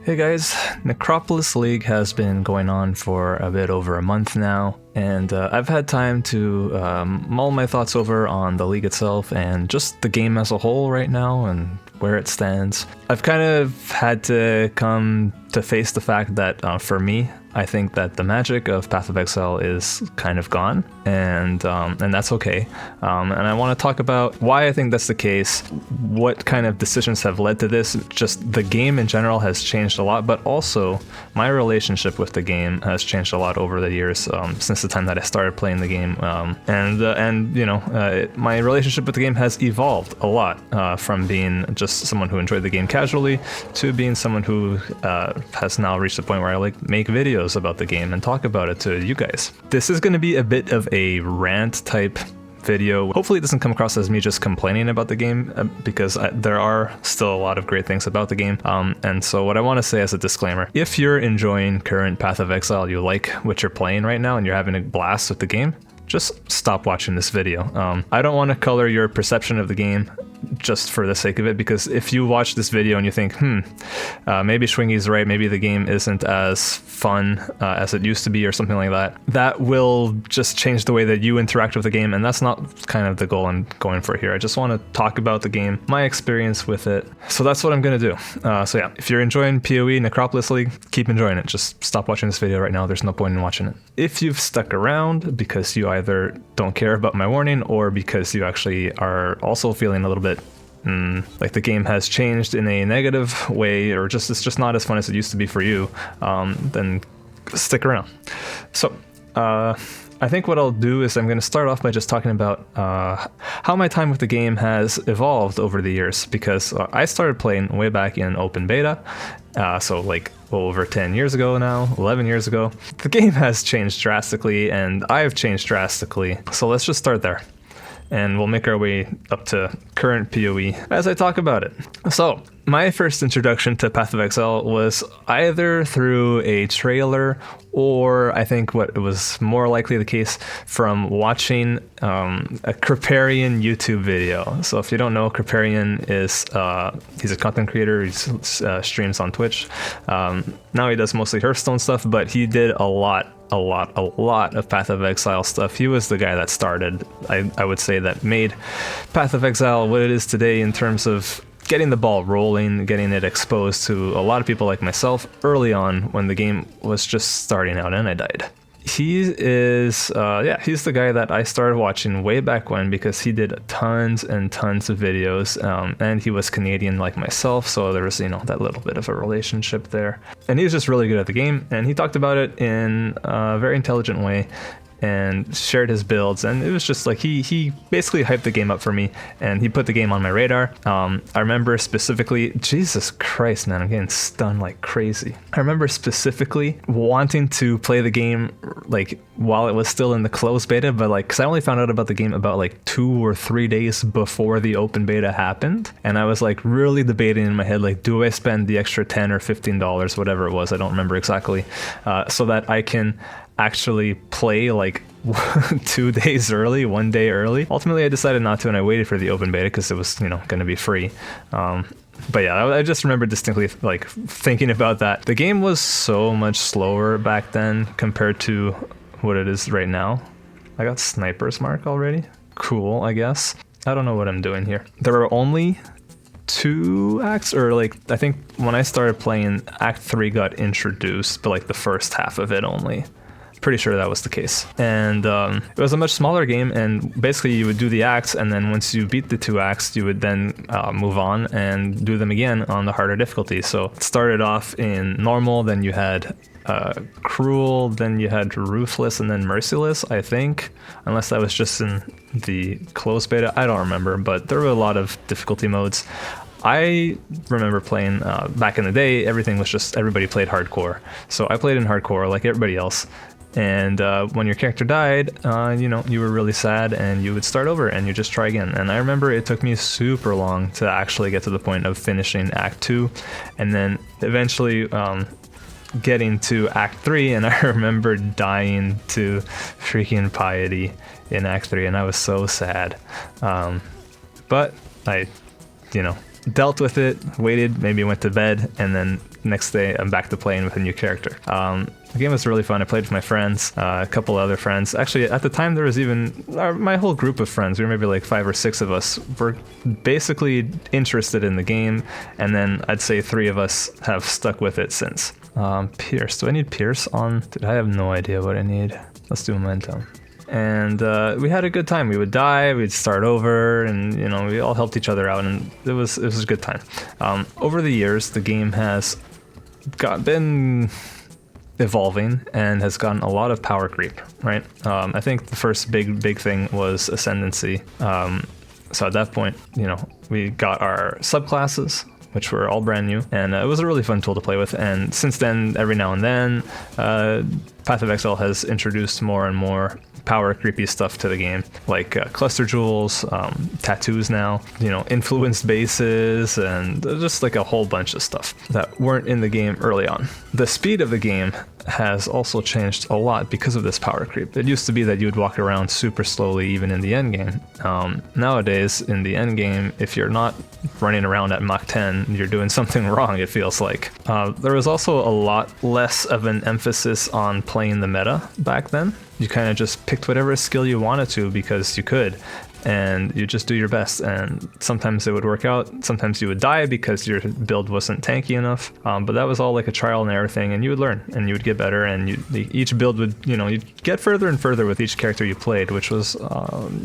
Hey guys, Necropolis League has been going on for a bit over a month now, and I've had time to mull my thoughts over on the league itself and just the game as a whole right now and where it stands. I've kind of had to come to face the fact that for me, I think that the magic of Path of Exile is kind of gone, and that's okay. And I want to talk about why I think that's the case, what kind of decisions have led to this. Just the game in general has changed a lot, but also my relationship with the game has changed a lot over the years since the time that I started playing the game. My relationship with the game has evolved a lot from being just someone who enjoyed the game casually to being someone who has now reached the point where I make videos about the game and talk about it to you guys. This is going to be a bit of a rant type video. Hopefully it doesn't come across as me just complaining about the game because there are still a lot of great things about the game. And so what I want to say as a disclaimer, if you're enjoying current Path of Exile, you like what you're playing right now and you're having a blast with the game, just stop watching this video. I don't want to color your perception of the game just for the sake of it, because if you watch this video and you think, maybe Schwingy's right, maybe the game isn't as fun as it used to be or something like that, that will just change the way that you interact with the game, and that's not kind of the goal I'm going for here. I just want to talk about the game, my experience with it, so that's what I'm going to do. So yeah, if you're enjoying PoE Necropolis League, keep enjoying it. Just stop watching this video right now, there's no point in watching it. If you've stuck around because you either don't care about my warning or because you actually are also feeling a little bit like the game has changed in a negative way, or just it's just not as fun as it used to be for you, then stick around. So I think what I'll do is I'm going to start off by just talking about how my time with the game has evolved over the years, because I started playing way back in open beta, so over 10 years ago now, 11 years ago. The game has changed drastically and I've changed drastically, so let's just start there. And we'll make our way up to current PoE as I talk about it. So, my first introduction to Path of Exile was either through a trailer, or I think what was more likely the case from watching a Kripparrian YouTube video. So if you don't know, Kripparrian is he's a content creator. He streams on Twitch. Now he does mostly Hearthstone stuff, but he did a lot of Path of Exile stuff. He was the guy that started, I would say, that made Path of Exile what it is today in terms of getting the ball rolling, getting it exposed to a lot of people like myself early on when the game was just starting out and I died. He is, he's the guy that I started watching way back when, because he did tons and tons of videos, and he was Canadian like myself, so there was, that little bit of a relationship there. And he was just really good at the game, and he talked about it in a very intelligent way and shared his builds, and it was just like he basically hyped the game up for me, and he put the game on my radar. I remember specifically, Jesus Christ, man, I'm getting stunned like crazy. I remember specifically wanting to play the game while it was still in the closed beta, but because I only found out about the game about 2 or 3 days before the open beta happened, and I was really debating in my head, do I spend the extra $10 or $15, whatever it was, I don't remember exactly, so that I can actually play 2 days early, 1 day early. Ultimately I decided not to, and I waited for the open beta because it was going to be free. But yeah, I just remember distinctly thinking about that. The game was so much slower back then compared to what it is right now. I got Sniper's Mark already. Cool, I guess. I don't know what I'm doing here. There were only 2 acts, or I think when I started playing, Act 3 got introduced, but the first half of it only. Pretty sure that was the case. And it was a much smaller game, and basically you would do the acts, and then once you beat the 2 acts, you would then move on and do them again on the harder difficulty. So it started off in normal, then you had cruel, then you had ruthless, and then merciless, I think, unless that was just in the closed beta. I don't remember, but there were a lot of difficulty modes. I remember playing back in the day, everything was just, everybody played hardcore. So I played in hardcore like everybody else. And when your character died, you were really sad, and you would start over and you just try again. And I remember it took me super long to actually get to the point of finishing Act 2, and then eventually getting to Act 3, and I remember dying to freaking piety in Act 3, and I was so sad. But I, dealt with it, waited, maybe went to bed, and then next day I'm back to playing with a new character. The game was really fun. I played with my friends, a couple other friends. Actually, at the time, there was even my whole group of friends. We were maybe like 5 or 6 of us. Were basically interested in the game, and then I'd say 3 of us have stuck with it since. Pierce. Do I need Pierce on? Dude, I have no idea what I need. Let's do Momentum. And we had a good time. We would die, we'd start over, and we all helped each other out, and it was a good time. Over the years, the game has been evolving and has gotten a lot of power creep, right? I think the first big thing was Ascendancy. So at that point, we got our subclasses, which were all brand new, and it was a really fun tool to play with. And since then, every now and then, Path of Exile has introduced more and more power creepy stuff to the game, like cluster jewels, tattoos now, influenced bases, and just like a whole bunch of stuff that weren't in the game early on. The speed of the game has also changed a lot because of this power creep. It used to be that you would walk around super slowly even in the endgame. Nowadays, in the endgame, if you're not running around at Mach 10, you're doing something wrong, it feels like. There was also a lot less of an emphasis on playing the meta back then. You kind of just picked whatever skill you wanted to because you could, and you just do your best, and sometimes it would work out, sometimes you would die because your build wasn't tanky enough, but that was all like a trial and error thing, and you would learn and you would get better, and each build would, you'd get further and further with each character you played, which was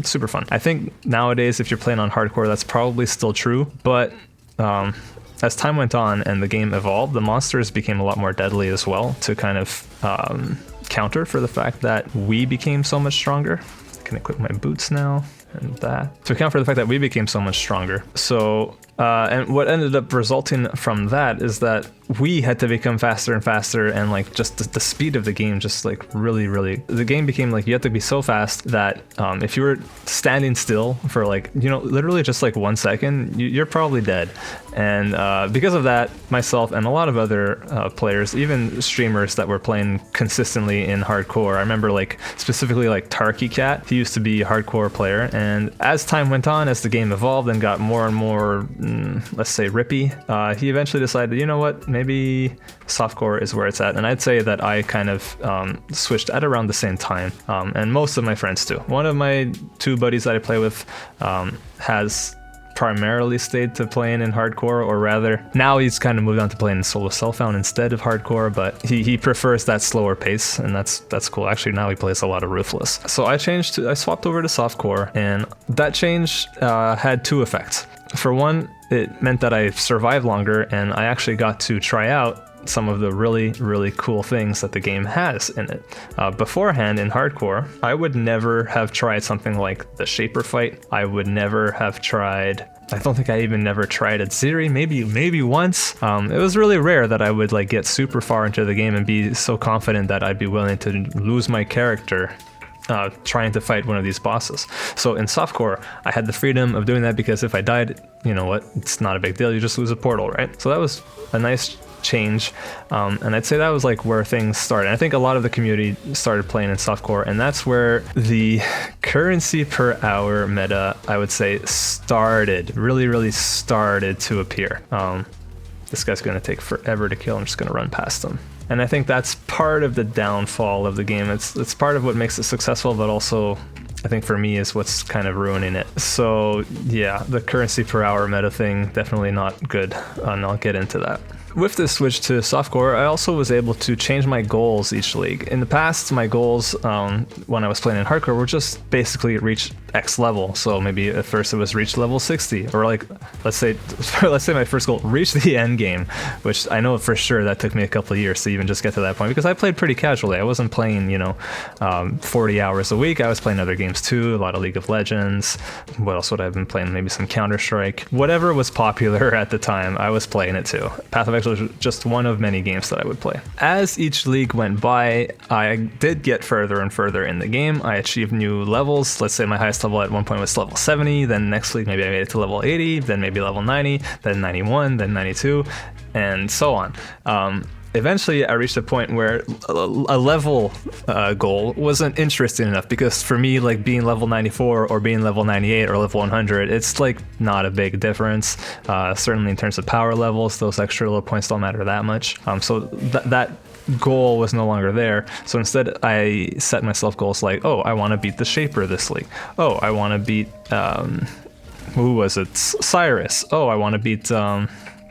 super fun. I think nowadays if you're playing on hardcore, that's probably still true, but as time went on and the game evolved, the monsters became a lot more deadly as well, to kind of counter for the fact that we became so much stronger. I can equip my boots now and that. To account for the fact that we became so much stronger. So, and what ended up resulting from that is that we had to become faster and faster, and like just the speed of the game just like really, the game became like you had to be so fast that if you were standing still for like, literally just like 1 second, you're probably dead. And because of that, myself and a lot of other players, even streamers that were playing consistently in hardcore, I remember like specifically like Tarky Cat, he used to be a hardcore player, and as time went on, as the game evolved and got more and more, let's say, rippy, he eventually decided, you know what, maybe softcore is where it's at. And I'd say that I kind of switched at around the same time, and most of my friends too. One of my 2 buddies that I play with has primarily stayed to playing in hardcore, or rather now he's kind of moved on to playing solo self-found instead of hardcore, but he prefers that slower pace, and that's cool. Actually, now he plays a lot of Ruthless. So I swapped over to softcore, and that change had 2 effects. For one, it meant that I survived longer, and I actually got to try out some of the really cool things that the game has in it. Beforehand, in hardcore, I would never have tried something like the Shaper fight. I would never have tried, I don't think I even never tried Atziri, maybe once. It was really rare that I would like get super far into the game and be so confident that I'd be willing to lose my character trying to fight one of these bosses. So in softcore, I had the freedom of doing that because if I died, you know what, it's not a big deal, you just lose a portal, right? So that was a nice change, and I'd say that was like where things started. I think a lot of the community started playing in softcore, and that's where the currency per hour meta, I would say, really started to appear. This guy's gonna take forever to kill. I'm just gonna run past him. And I think that's part of the downfall of the game. It's part of what makes it successful, but also I think for me is what's kind of ruining it. So yeah, the currency per hour meta thing, definitely not good, and I'll get into that. With this switch to softcore, I also was able to change my goals each league. In the past, my goals when I was playing in hardcore were just basically reach X level. So maybe at first it was reach level 60, or like let's say my first goal, reach the end game, which I know for sure that took me a couple of years to even just get to that point, because I played pretty casually. I wasn't playing 40 hours a week. I was playing other games too, a lot of League of Legends. What else would I have been playing? Maybe some Counter-Strike. Whatever was popular at the time, I was playing it too. Path of Exile was just one of many games that I would play. As each league went by, I did get further and further in the game. I achieved new levels. Let's say my highest level at one point was level 70, then next league maybe I made it to level 80, then maybe level 90, then 91, then 92, and so on. eventually I reached a point where a level goal wasn't interesting enough, because for me, like being level 94 or being level 98 or level 100, it's like not a big difference. Certainly in terms of power levels, those extra little points don't matter that much. So that goal was no longer there. So instead I set myself goals like, oh, I want to beat the Shaper this league. Oh, I want to beat who was it? Cyrus. Oh, I want to beat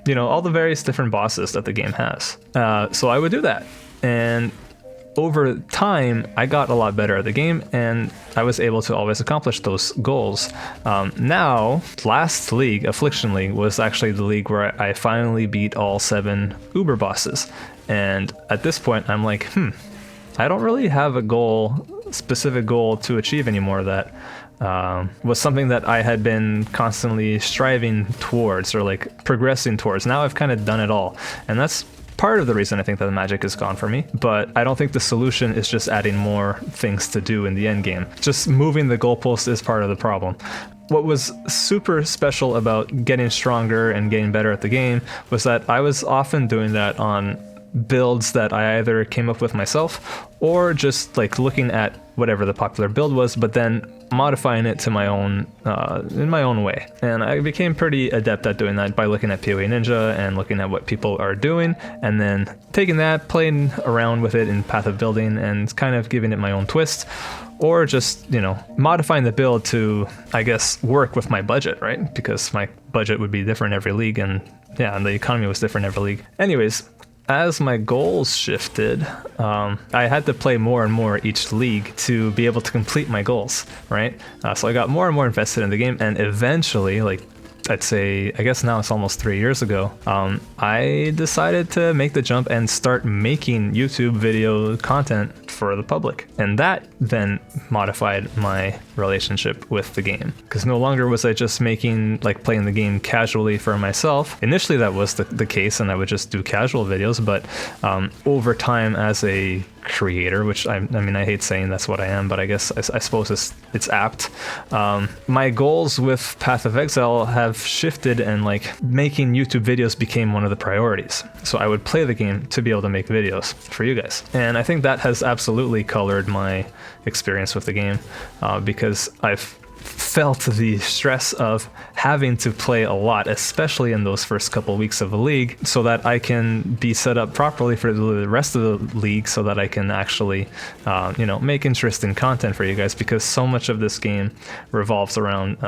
you know, all the various different bosses that the game has. So I would do that, and over time I got a lot better at the game, and I was able to always accomplish those goals. Now, last league, Affliction League, was actually the league where I finally beat all 7 Uber bosses, and at this point I'm like, I don't really have a specific goal to achieve anymore that was something that I had been constantly striving towards or like progressing towards. Now I've kind of done it all, and that's part of the reason I think that the magic is gone for me. But I don't think the solution is just adding more things to do in the end game. Just moving the goalpost is part of the problem. What was super special about getting stronger and getting better at the game was that I was often doing that on builds that I either came up with myself or just like looking at whatever the popular build was, but then modifying it to my own in my own way. And I became pretty adept at doing that by looking at PoE Ninja and looking at what people are doing, and then taking that, playing around with it in Path of Building and kind of giving it my own twist, or just, you know, modifying the build to, I guess, work with my budget, right? Because my budget would be different every league, and yeah, and the economy was different every league. Anyways, as my goals shifted, I had to play more and more each league to be able to complete my goals, right? So I got more and more invested in the game, and eventually, like I'd say, I guess now it's almost 3 years ago, I decided to make the jump and start making YouTube video content for the public. And that then modified my relationship with the game, because no longer was I just playing the game casually for myself. Initially that was the case, and I would just do casual videos, but over time as a creator, which I mean, I hate saying that's what I am, but I guess I suppose it's apt. My goals with Path of Exile have shifted, and like making YouTube videos became one of the priorities. So I would play the game to be able to make videos for you guys. And I think that has absolutely colored my experience with the game, because I've felt the stress of having to play a lot, especially in those first couple weeks of a league, so that I can be set up properly for the rest of the league, so that I can actually you know, make interesting content for you guys, because so much of this game revolves around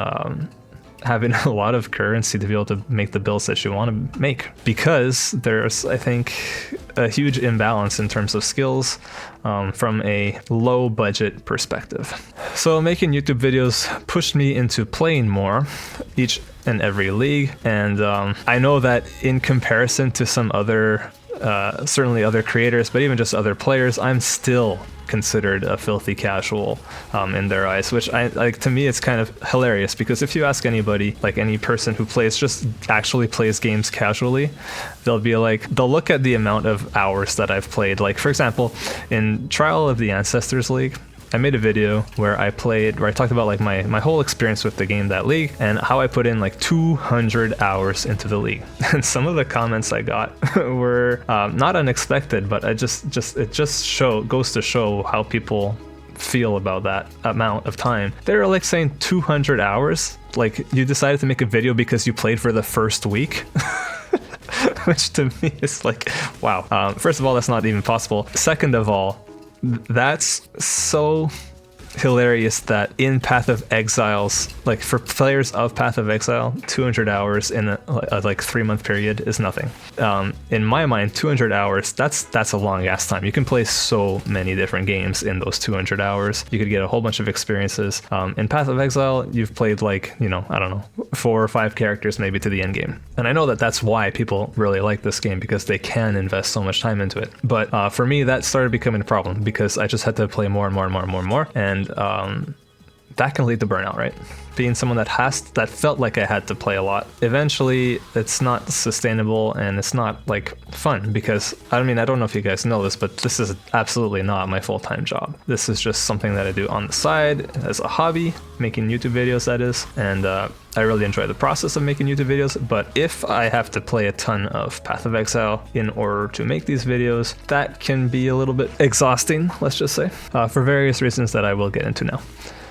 having a lot of currency to be able to make the builds that you want to make, because there's, I think, a huge imbalance in terms of skills from a low budget perspective. So making YouTube videos pushed me into playing more each and every league, and I know that in comparison to some other certainly other creators, but even just other players, I'm still considered a filthy casual in their eyes, which to me it's kind of hilarious, because if you ask anybody, like any person who actually plays games casually, they'll look at the amount of hours that I've played. Like, for example, in Trial of the Ancestors League, I made a video where I talked about like my whole experience with the game, that league, and how I put in like 200 hours into the league. And some of the comments I got were not unexpected, but it just goes to show how people feel about that amount of time. They were like saying 200 hours, like you decided to make a video because you played for the first week. Which to me is like, wow. First of all, that's not even possible. Second of all, that's so hilarious that in Path of Exiles, like for players of Path of Exile, 200 hours in a 3-month period is nothing. In my mind, 200 hours, that's a long ass time. You can play so many different games in those 200 hours. You could get a whole bunch of experiences. In Path of Exile, you've played like, you know, I don't know, 4 or 5 characters maybe to the end game. And I know that that's why people really like this game, because they can invest so much time into it. But for me, that started becoming a problem, because I just had to play more and more and more and more and more. And that can lead to burnout, right? Being someone that felt like I had to play a lot, eventually it's not sustainable and it's not like fun, because I don't know if you guys know this, but this is absolutely not my full-time job. This is just something that I do on the side as a hobby, making YouTube videos, that is, and I really enjoy the process of making YouTube videos. But if I have to play a ton of Path of Exile in order to make these videos, that can be a little bit exhausting, let's just say, for various reasons that I will get into now.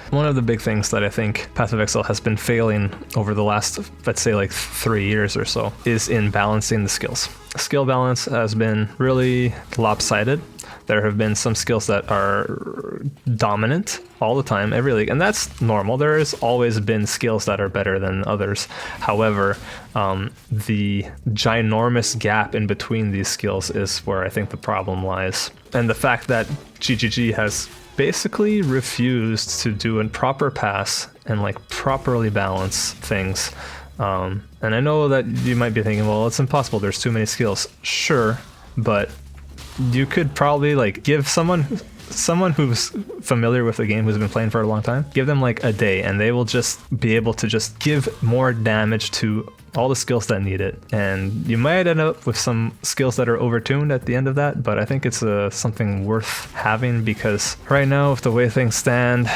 One of the big things that I think Path of Exile has been failing over the last, let's say, like 3 years or so, is in balancing the skills. Skill balance has been really lopsided. There have been some skills that are dominant all the time, every league, and that's normal. There has always been skills that are better than others. However, the ginormous gap in between these skills is where I think the problem lies. And the fact that GGG has basically refused to do a proper pass and like properly balance things. And I know that you might be thinking, well, it's impossible, there's too many skills. Sure, but you could probably like give someone who's familiar with the game, who's been playing for a long time, give them like a day and they will just be able to just give more damage to all the skills that need it. And you might end up with some skills that are overtuned at the end of that, but I think it's something worth having, because right now, with the way things stand,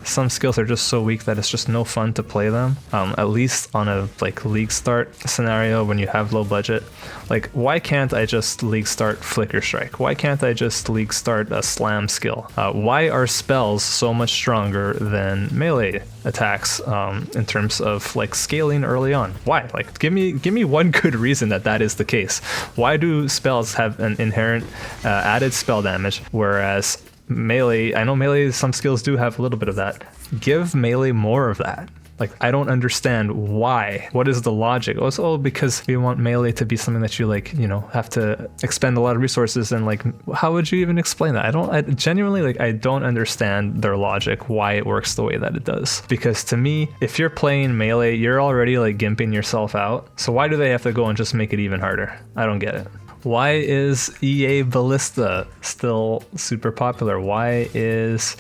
some skills are just so weak that it's just no fun to play them. At least on a like league start scenario when you have low budget. Like, why can't I just league start Flicker Strike? Why can't I just league start a slam skill? Why are spells so much stronger than melee attacks in terms of like scaling early on? Why? Like, give me one good reason that is the case. Why do spells have an inherent added spell damage, whereas melee, I know melee, some skills do have a little bit of that. Give melee more of that. Like, I don't understand why. What is the logic? Oh, because we want melee to be something that you like, have to expend a lot of resources, and like, how would you even explain that? I genuinely, like, I don't understand their logic, why it works the way that it does. Because to me, if you're playing melee, you're already like gimping yourself out. So why do they have to go and just make it even harder? I don't get it. Why is EA Ballista still super popular? Why is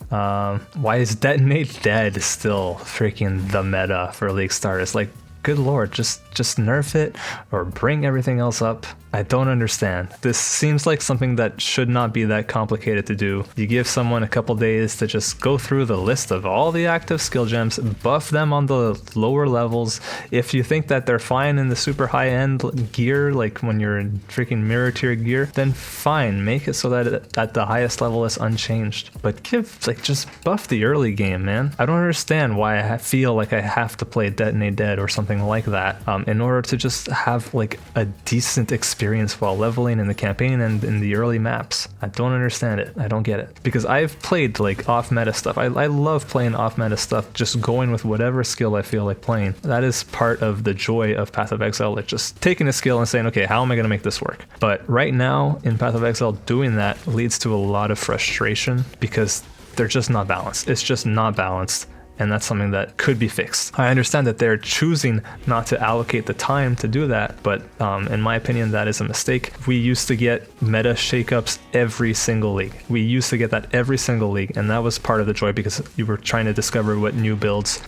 Detonate Dead still freaking the meta for league starters? Like, good lord, just nerf it or bring everything else up. I don't understand. This seems like something that should not be that complicated to do. You give someone a couple days to just go through the list of all the active skill gems, buff them on the lower levels. If you think that they're fine in the super high end gear, like when you're in freaking mirror tier gear, then fine, make it so that at the highest level is unchanged. But just buff the early game, man. I don't understand why I feel like I have to play Detonate Dead or something like that in order to just have like a decent experience while leveling in the campaign and in the early maps. I don't understand it. I don't get it. Because I've played like off meta stuff. I love playing off meta stuff, just going with whatever skill I feel like playing. That is part of the joy of Path of Exile, like just taking a skill and saying, okay, how am I going to make this work? But right now in Path of Exile, doing that leads to a lot of frustration because they're just not balanced. It's just not balanced. And that's something that could be fixed. I understand that they're choosing not to allocate the time to do that, but in my opinion, that is a mistake. We used to get meta shakeups every single league. We used to get that every single league, and that was part of the joy because you were trying to discover what new builds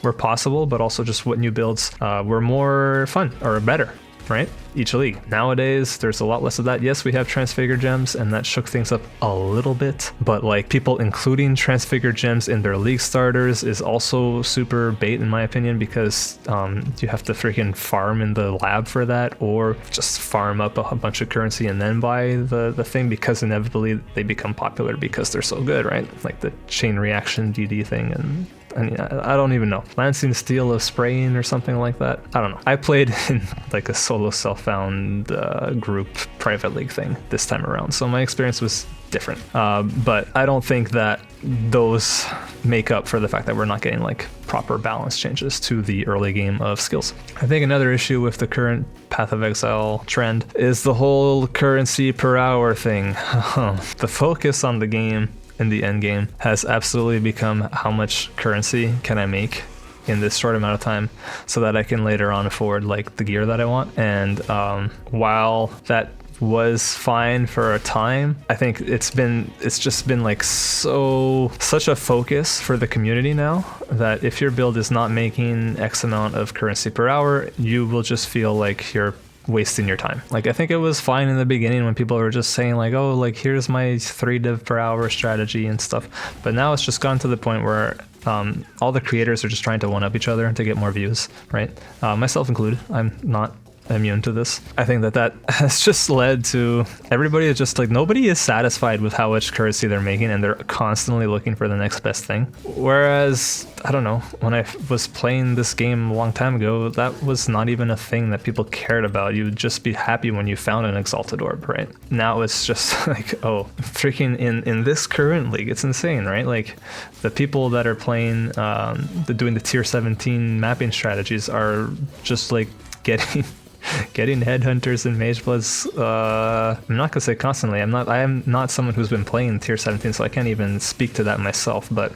were possible, but also just what new builds were more fun or better. Right? Each league. Nowadays, there's a lot less of that. Yes, we have transfigured gems, and that shook things up a little bit, but like people including transfigured gems in their league starters is also super bait in my opinion, because you have to freaking farm in the lab for that, or just farm up a bunch of currency and then buy the thing, because inevitably they become popular because they're so good, right? Like the chain reaction DD thing, and I don't even know. Lancing Steel of Spraying or something like that. I don't know. I played in like a solo self-found group private league thing this time around, so my experience was different. But I don't think that those make up for the fact that we're not getting like proper balance changes to the early game of skills. I think another issue with the current Path of Exile trend is the whole currency per hour thing. The focus on the game in the end game has absolutely become how much currency can I make in this short amount of time so that I can later on afford like the gear that I want. And while that was fine for a time. I think it's just been like such a focus for the community now that if your build is not making X amount of currency per hour, you will just feel like you're wasting your time. Like, I think it was fine in the beginning when people were just saying like, oh, like here's my 3 div per hour strategy and stuff, but now it's just gone to the point where all the creators are just trying to one up each other to get more views, right? Myself included. I'm not immune to this. I think that has just led to everybody is just like, nobody is satisfied with how much currency they're making, and they're constantly looking for the next best thing. Whereas, I don't know, when I was playing this game a long time ago, that was not even a thing that people cared about. You would just be happy when you found an exalted orb, right? Now it's just like, oh, freaking in this current league, it's insane, right? Like, the people that are playing, doing the tier 17 mapping strategies are just like getting headhunters and mage bloods. I'm not gonna say constantly. I am not someone who's been playing tier 17, so I can't even speak to that myself. But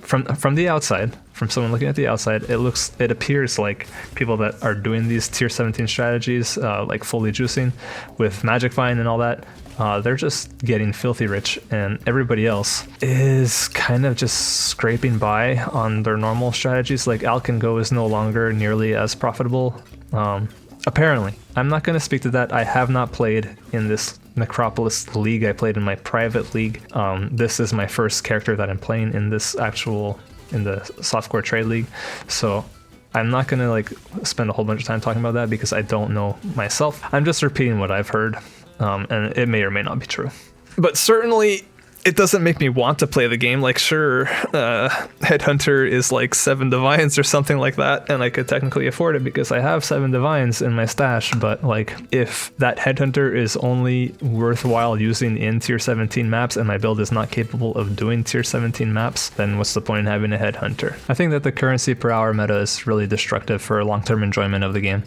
from the outside, from someone looking at the outside, it appears like people that are doing these tier 17 strategies, like fully juicing with magic vine and all that, they're just getting filthy rich, and everybody else is kind of just scraping by on their normal strategies. Like, Alcan Go is no longer nearly as profitable. Apparently. I'm not going to speak to that. I have not played in this Necropolis league. I played in my private league. This is my first character that I'm playing in the Softcore trade league. So I'm not going to like spend a whole bunch of time talking about that because I don't know myself. I'm just repeating what I've heard, and it may or may not be true. But certainly, it doesn't make me want to play the game. Like, sure, Headhunter is like 7 divines or something like that, and I could technically afford it because I have 7 divines in my stash, but like, if that Headhunter is only worthwhile using in tier 17 maps and my build is not capable of doing tier 17 maps, then what's the point in having a Headhunter? I think that the currency per hour meta is really destructive for long-term enjoyment of the game.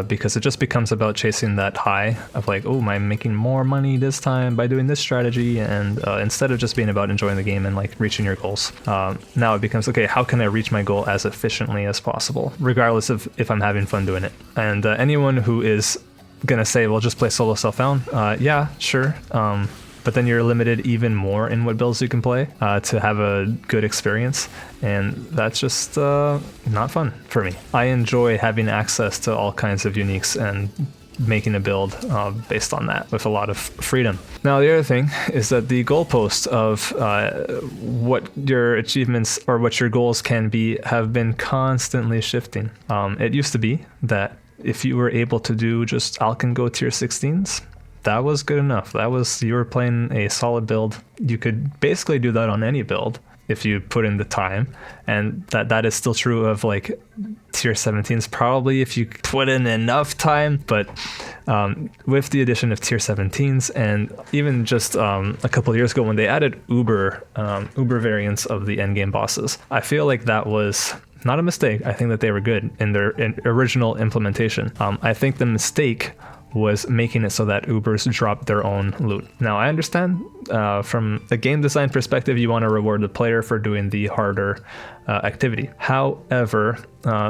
Because it just becomes about chasing that high of like, oh, I'm making more money this time by doing this strategy, and instead of just being about enjoying the game and like reaching your goals, now it becomes, okay, how can I reach my goal as efficiently as possible, regardless of if I'm having fun doing it? And anyone who is gonna say, well, just play solo self-found, yeah, sure. But then you're limited even more in what builds you can play to have a good experience, and that's just not fun for me. I enjoy having access to all kinds of uniques and making a build based on that with a lot of freedom. Now, the other thing is that the goalposts of what your achievements or what your goals can be have been constantly shifting. It used to be that if you were able to do just Alcan Go tier 16s, that was good enough. You were playing a solid build. You could basically do that on any build if you put in the time, and that is still true of like tier 17s probably if you put in enough time. But with the addition of tier 17s, and even just a couple of years ago when they added Uber variants of the endgame bosses, I feel like that was not a mistake. I think that they were good in their original implementation. I think the mistake was making it so that Ubers drop their own loot. Now, I understand from a game design perspective, you want to reward the player for doing the harder activity. However,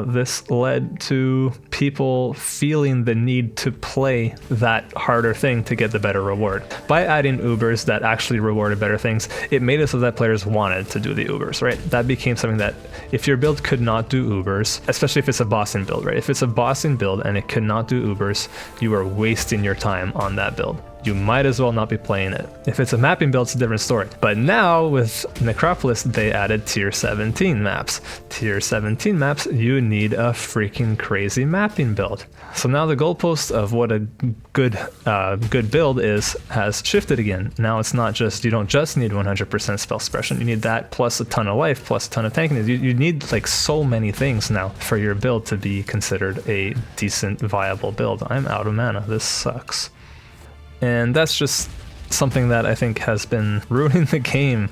this led to people feeling the need to play that harder thing to get the better reward. By adding Ubers that actually rewarded better things, it made it so that players wanted to do the Ubers, right? That became something that if your build could not do Ubers, especially if it's a bossing build, right? If it's a bossing build and it could not do Ubers, you are wasting your time on that build. You might as well not be playing it. If it's a mapping build, it's a different story. But now with Necropolis, they added tier 17 maps. Tier 17 maps, you need a freaking crazy mapping build. So now the goalpost of what a good build is has shifted again. Now it's not just, you don't just need 100% spell suppression. You need that plus a ton of life, plus a ton of tankiness. You need like so many things now for your build to be considered a decent, viable build. I'm out of mana. This sucks. And that's just something that I think has been ruining the game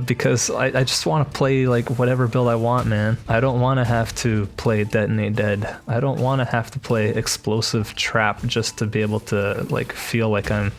because I just want to play like whatever build I want, man. I don't want to have to play Detonate Dead. I don't want to have to play Explosive Trap just to be able to like feel like I'm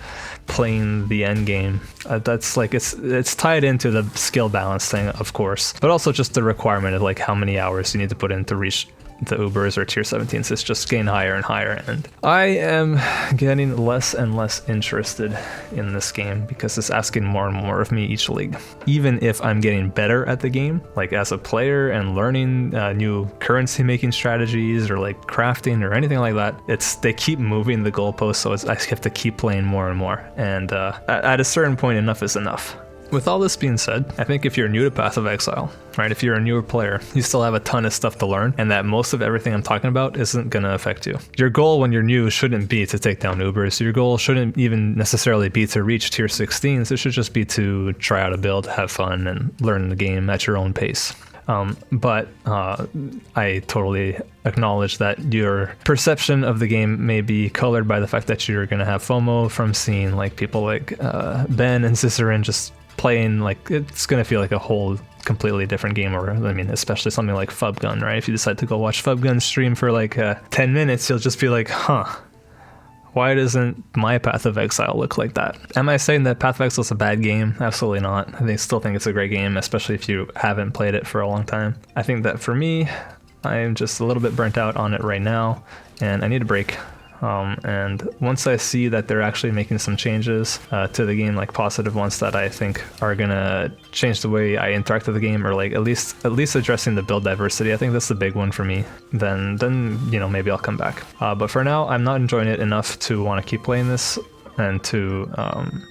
playing the end game. That's like it's tied into the skill balance thing, of course, but also just the requirement of like how many hours you need to put in to reach the Ubers or tier 17s. It's just getting higher and higher, and I am getting less and less interested in this game because it's asking more and more of me each league. Even if I'm getting better at the game, like as a player and learning new currency making strategies or like crafting or anything like that, they keep moving the goalposts, so I have to keep playing more and more, and at a certain point enough is enough. With all this being said, I think if you're new to Path of Exile, right, if you're a newer player, you still have a ton of stuff to learn, and that most of everything I'm talking about isn't going to affect you. Your goal when you're new shouldn't be to take down Ubers. Your goal shouldn't even necessarily be to reach tier 16s. It should just be to try out a build, have fun, and learn the game at your own pace. But I totally acknowledge that your perception of the game may be colored by the fact that you're going to have FOMO from seeing like people like Ben and Cicerin just playing. Like, it's going to feel like a whole completely different game, or I mean, especially something like Fubgun, right? If you decide to go watch Fubgun stream for like 10 minutes, you'll just be like, huh, why doesn't my Path of Exile look like that? Am I saying that Path of Exile is a bad game? Absolutely not. I still think it's a great game, especially if you haven't played it for a long time. I think that for me, I'm just a little bit burnt out on it right now, and I need a break. And once I see that they're actually making some changes to the game, like positive ones that I think are gonna change the way I interact with the game, or like at least addressing the build diversity, I think that's the big one for me. Then you know, maybe I'll come back. But for now, I'm not enjoying it enough to want to keep playing this, and to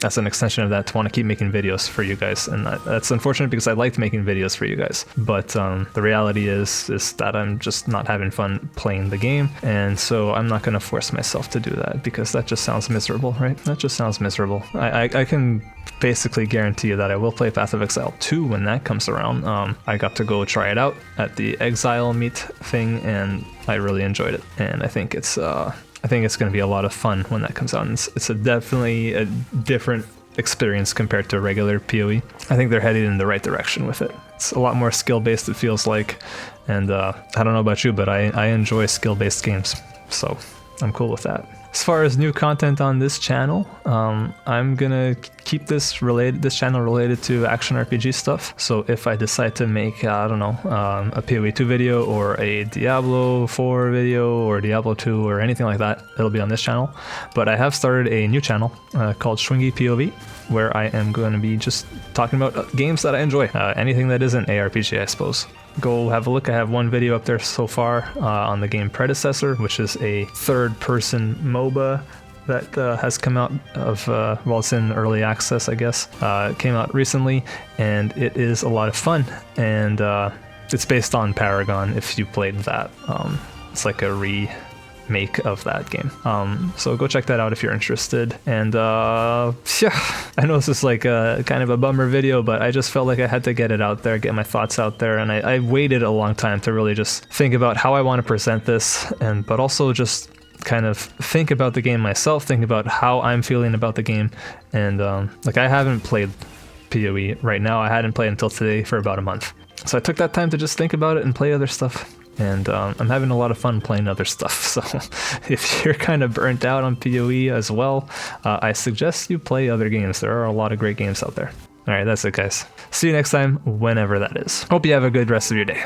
as an extension of that, to want to keep making videos for you guys. And that's unfortunate because I liked making videos for you guys, but the reality is that I'm just not having fun playing the game, and so I'm not going to force myself to do that because that just sounds miserable, right? That just sounds miserable. I can basically guarantee you that I will play Path of Exile 2 when that comes around. I got to go try it out at the Exile meet thing, and I really enjoyed it, and I think it's going to be a lot of fun when that comes out. It's definitely a different experience compared to regular PoE. I think they're headed in the right direction with it. It's a lot more skill-based, it feels like, and I don't know about you, but I enjoy skill-based games, so I'm cool with that. As far as new content on this channel, I'm gonna keep this channel related to action RPG stuff. So if I decide to make, I don't know, a PoE 2 video or a Diablo 4 video or Diablo 2 or anything like that, it'll be on this channel. But I have started a new channel called Schwingy POV, where I am going to be just talking about games that I enjoy, anything that isn't ARPG, I suppose. Go have a look. I have one video up there so far on the game Predecessor, which is a third-person MOBA that has come out of, well, it's in early access, I guess. It came out recently, and it is a lot of fun, and it's based on Paragon, if you played that. It's like a remake of that game. So go check that out if you're interested. And yeah, I know this is like a kind of a bummer video, but I just felt like I had to get it out there, get my thoughts out there, and I waited a long time to really just think about how I want to present this, but also just kind of think about the game myself, think about how I'm feeling about the game. And like, I haven't played PoE right now. I hadn't played until today for about a month. So I took that time to just think about it and play other stuff. And I'm having a lot of fun playing other stuff. So if you're kind of burnt out on PoE as well, I suggest you play other games. There are a lot of great games out there. All right, that's it, guys. See you next time, whenever that is. Hope you have a good rest of your day.